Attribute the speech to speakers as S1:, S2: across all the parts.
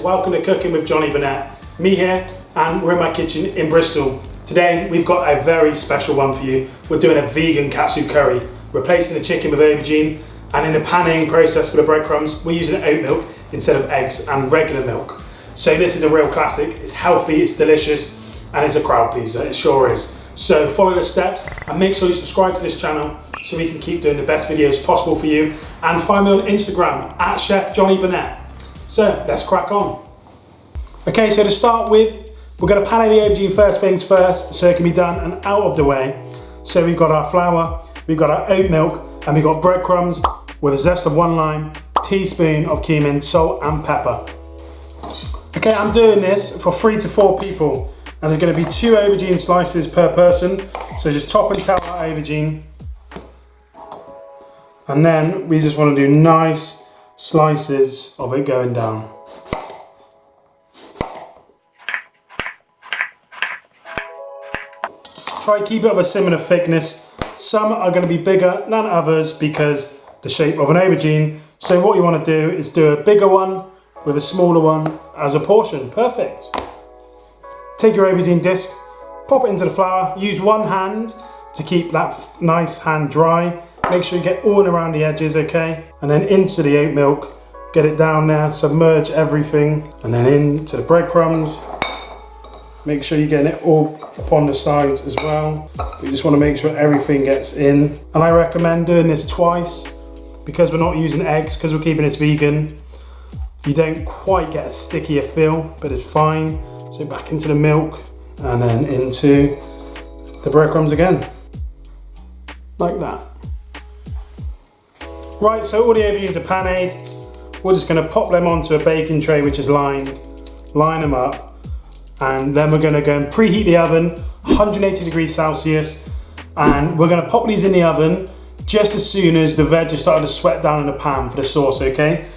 S1: welcome to Cooking with Jonny Burnett. Me here, and we're in my kitchen in Bristol. Today we've got a very special one for you. We're doing a vegan katsu curry, replacing the chicken with aubergine, and in the panning process for the breadcrumbs, we're using oat milk instead of eggs and regular milk. So this is a real classic. It's healthy, it's delicious, and it's a crowd pleaser, it sure is. So follow the steps and make sure you subscribe to this channel so we can keep doing the best videos possible for you. And find me on Instagram at Chef Jonny Burnett. So let's crack on. Okay, so to start with, we're going to pan the aubergine first things first so it can be done and out of the way. So we've got our flour, we've got our oat milk, and we've got breadcrumbs with a zest of 1 lime, teaspoon of cumin, salt and pepper. Okay, I'm doing this for 3 to 4 people, and there's going to be 2 aubergine slices per person. So just top and tail that aubergine. And then we just want to do nice slices of it going down. Try to keep it of a similar thickness. Some are going to be bigger than others because the shape of an aubergine. So what you want to do is do a bigger one with a smaller one as a portion. Perfect. Take your aubergine disc, pop it into the flour. Use one hand to keep that nice hand dry. Make sure you get all around the edges, okay? And then into the oat milk, get it down there, submerge everything, and then into the breadcrumbs. Make sure you're getting it all upon the sides as well. You just want to make sure everything gets in. And I recommend doing this twice because we're not using eggs, because we're keeping this vegan. You don't quite get a stickier feel, but it's fine. So back into the milk and then into the breadcrumbs again, like that. Right, so all the aubergines are panade. We're just going to pop them onto a baking tray which is lined, line them up, and then we're going to go and preheat the oven, 180 degrees Celsius, and we're going to pop these in the oven just as soon as the veg is starting to sweat down in the pan for the sauce, okay?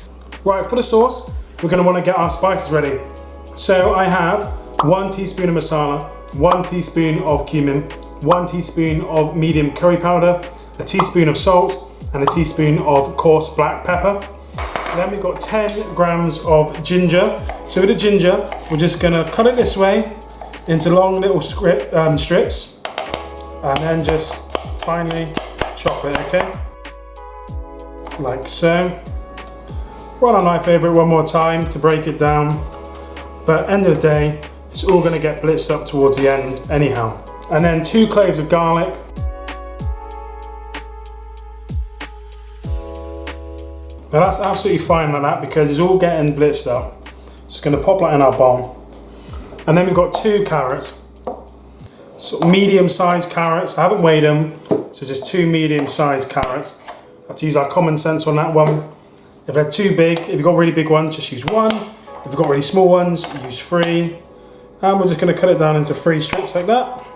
S1: Right, for the sauce, we're going to want to get our spices ready. So I have 1 teaspoon of masala, 1 teaspoon of cumin, 1 teaspoon of medium curry powder, a teaspoon of salt, and a teaspoon of coarse black pepper. And then we've got 10 grams of ginger. So with the ginger, we're just gonna cut it this way into long little strips, and then just finely chop it, okay? Like so. Run our knife over it one more time to break it down. But end of the day, it's all gonna get blitzed up towards the end anyhow. And then 2 cloves of garlic. Now that's absolutely fine like that because it's all getting blitzed up. So we're going to pop that in our bowl. And then we've got 2 carrots. Sort of medium-sized carrots. I haven't weighed them, so just 2 medium-sized carrots. I have to use our common sense on that one. If they're too big, if you've got really big ones, just use 1. If you've got really small ones, use 3. And we're just going to cut it down into 3 strips like that.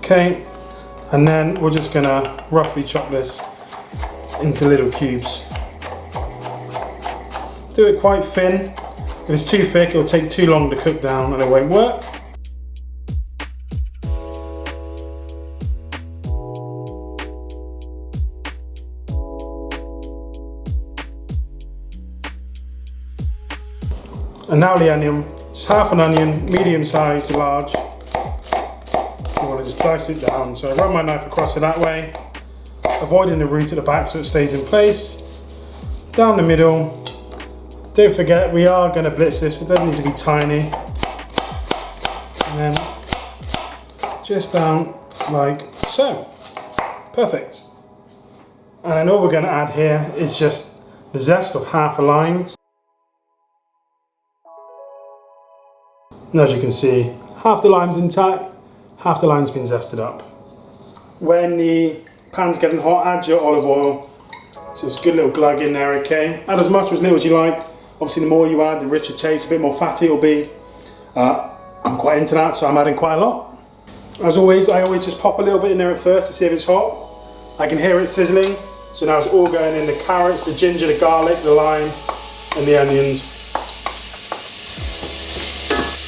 S1: Okay, and then we're just gonna roughly chop this into little cubes. Do it quite thin. If it's too thick, it'll take too long to cook down and it won't work. And now the onion, just half an onion, medium size, large. I want to just dice it down. So I run my knife across it that way, avoiding the root at the back so it stays in place. Down the middle. Don't forget, we are going to blitz this. It doesn't need to be tiny. And then just down like so. Perfect. And then all we're going to add here is just the zest of half a lime. And as you can see, half the lime's intact. Half the lime's been zested up. When the pan's getting hot, add your olive oil. So it's a good little glug in there, okay? Add as much or as little as you like. Obviously the more you add, the richer taste, a bit more fatty it'll be. I'm quite into that, so I'm adding quite a lot. As always, I always just pop a little bit in there at first to see if it's hot. I can hear it sizzling. So now it's all going in, the carrots, the ginger, the garlic, the lime, and the onions.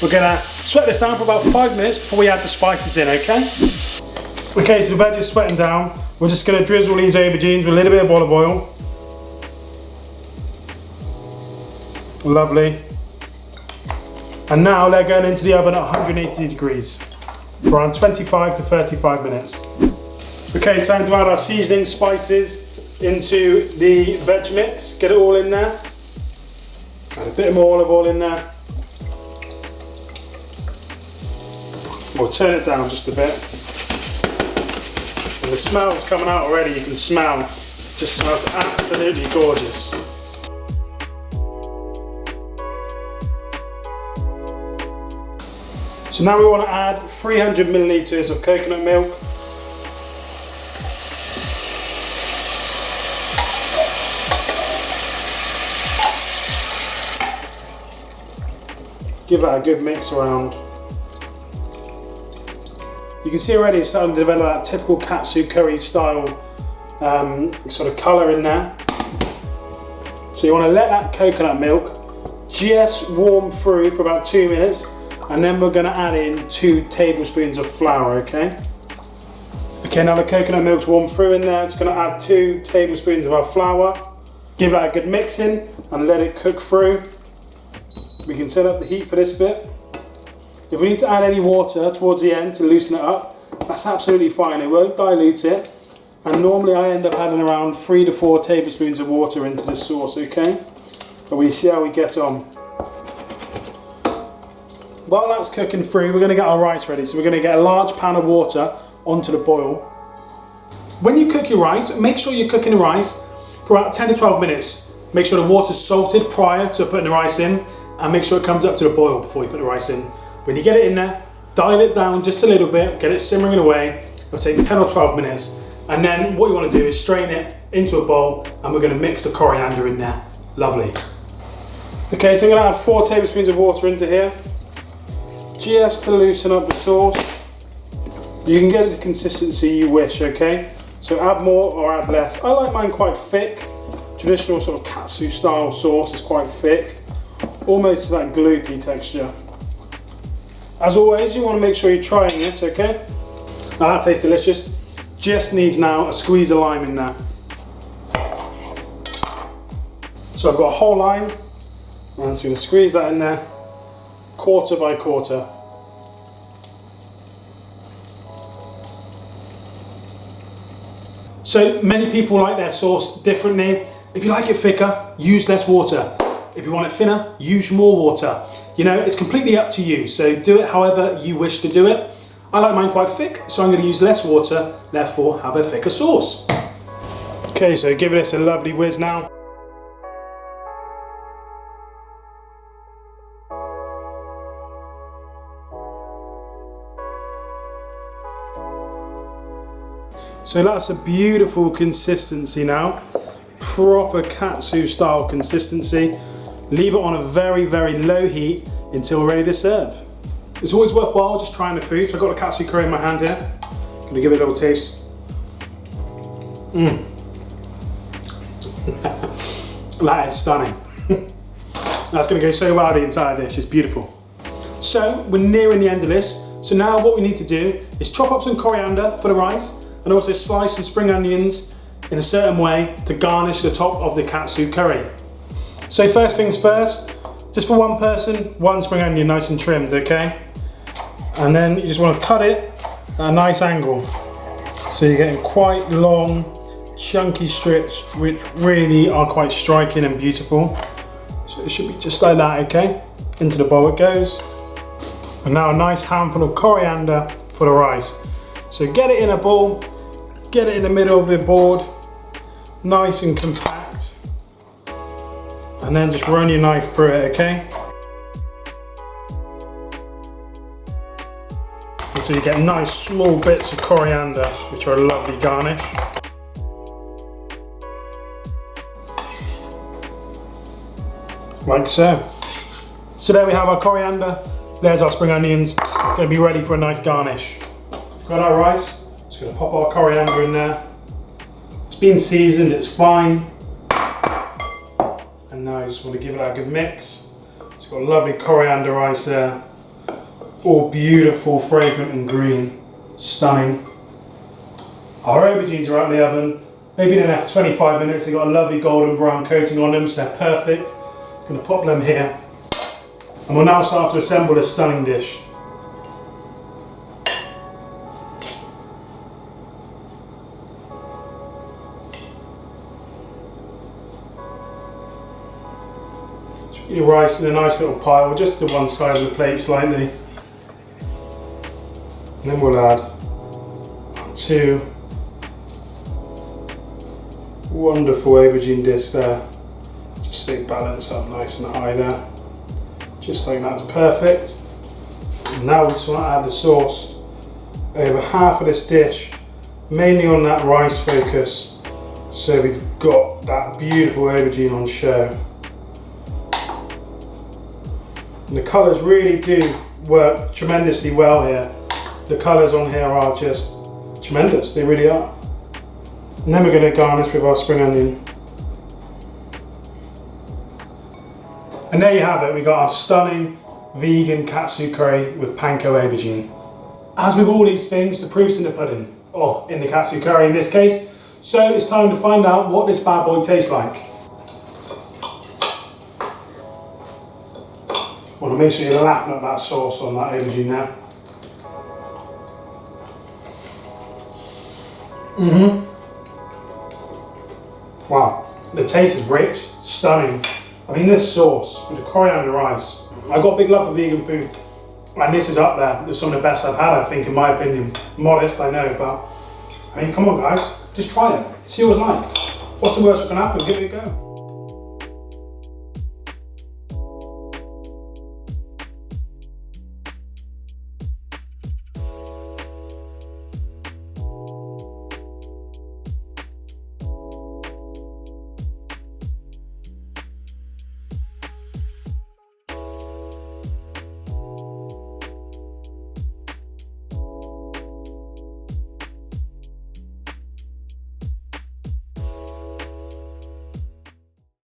S1: We're gonna Sweat this down for about 5 minutes before we add the spices in, okay? Okay, so the veg is sweating down. We're just going to drizzle these aubergines with a little bit of olive oil. Lovely. And now they're going into the oven at 180 degrees for around 25 to 35 minutes. Okay, time to add our seasoning spices into the veg mix. Get it all in there. Add a bit more olive oil in there. We'll turn it down just a bit. And the smell's coming out already, you can smell. It just smells absolutely gorgeous. So now we want to add 300 millilitres of coconut milk. Give that a good mix around. You can see already it's starting to develop that typical Katsu Curry style sort of colour in there. So you want to let that coconut milk just warm through for about 2 minutes, and then we're going to add in 2 tablespoons of flour, okay? Okay, now the coconut milk's warm through in there, it's going to add 2 tablespoons of our flour. Give that a good mix in and let it cook through. We can set up the heat for this bit. If we need to add any water towards the end to loosen it up, that's absolutely fine. It won't dilute it. And normally I end up adding around 3 to 4 tablespoons of water into the sauce, okay? But we see how we get on. While that's cooking through, we're going to get our rice ready. So we're going to get a large pan of water onto the boil. When you cook your rice, make sure you're cooking the rice for about 10 to 12 minutes. Make sure the water's salted prior to putting the rice in, and make sure it comes up to the boil before you put the rice in. When you get it in there, dial it down just a little bit, get it simmering away. It'll take 10 or 12 minutes. And then what you want to do is strain it into a bowl, and we're going to mix the coriander in there. Lovely. Okay, so I'm going to add 4 tablespoons of water into here, just to loosen up the sauce. You can get it the consistency you wish, okay? So add more or add less. I like mine quite thick. Traditional sort of katsu style sauce is quite thick, almost that gloopy texture. As always, you want to make sure you're trying this, okay? Now that tastes delicious. Just needs now a squeeze of lime in there. So I've got a whole lime, and I'm just going to squeeze that in there, quarter by quarter. So many people like their sauce differently. If you like it thicker, use less water. If you want it thinner, use more water. You know, it's completely up to you. So do it however you wish to do it. I like mine quite thick, so I'm going to use less water, therefore have a thicker sauce. Okay, so give this a lovely whiz now. So that's a beautiful consistency now. Proper katsu style consistency. Leave it on a very, very low heat until ready to serve. It's always worthwhile just trying the food. So I've got the Katsu Curry in my hand here. I'm gonna give it a little taste. That is stunning. That's gonna go so well the entire dish, it's beautiful. So we're nearing the end of this. So now what we need to do is chop up some coriander for the rice, and also slice some spring onions in a certain way to garnish the top of the Katsu Curry. So first things first, just for one person, 1 spring onion nice and trimmed, okay? And then you just want to cut it at a nice angle. So you're getting quite long, chunky strips, which really are quite striking and beautiful. So it should be just like that, okay? Into the bowl it goes. And now a nice handful of coriander for the rice. So get it in a bowl, get it in the middle of the board, nice and compact. And then just run your knife through it, okay? Until you get nice small bits of coriander, which are a lovely garnish. Like so. So there we have our coriander, there's our spring onions, gonna be ready for a nice garnish. Got our rice, just gonna pop our coriander in there. It's been seasoned, it's fine. And now I just want to give it a good mix. It's got lovely coriander rice there. All beautiful, fragrant and green. Stunning. Our aubergines are out in the oven. They've been in there for 25 minutes. They've got a lovely golden brown coating on them, so they're perfect. I'm going to pop them here. And we'll now start to assemble this stunning dish. Put your rice in a nice little pile, just to one side of the plate slightly. And then we'll add 2 wonderful aubergine discs there. Just so they balance up nice and high there. Just like that's perfect. And now we just want to add the sauce over half of this dish, mainly on that rice focus. So we've got that beautiful aubergine on show. And the colours really do work tremendously well here. The colours on here are just tremendous, they really are. And then we're going to garnish with our spring onion. And there you have it, we got our stunning vegan katsu curry with panko aubergine. As with all these things, the proof's in the pudding, or in the katsu curry in this case. So it's time to find out what this bad boy tastes like. Want to make sure you're lapping up that sauce on that aubergine now. Wow, the taste is rich, stunning. I mean, this sauce with the coriander rice. I've got a big love for vegan food, and this is up there. It's some of the best I've had, I think, in my opinion. Modest, I know, but I mean, come on, guys, just try it. See what it's like. What's the worst that can happen? Give it a go.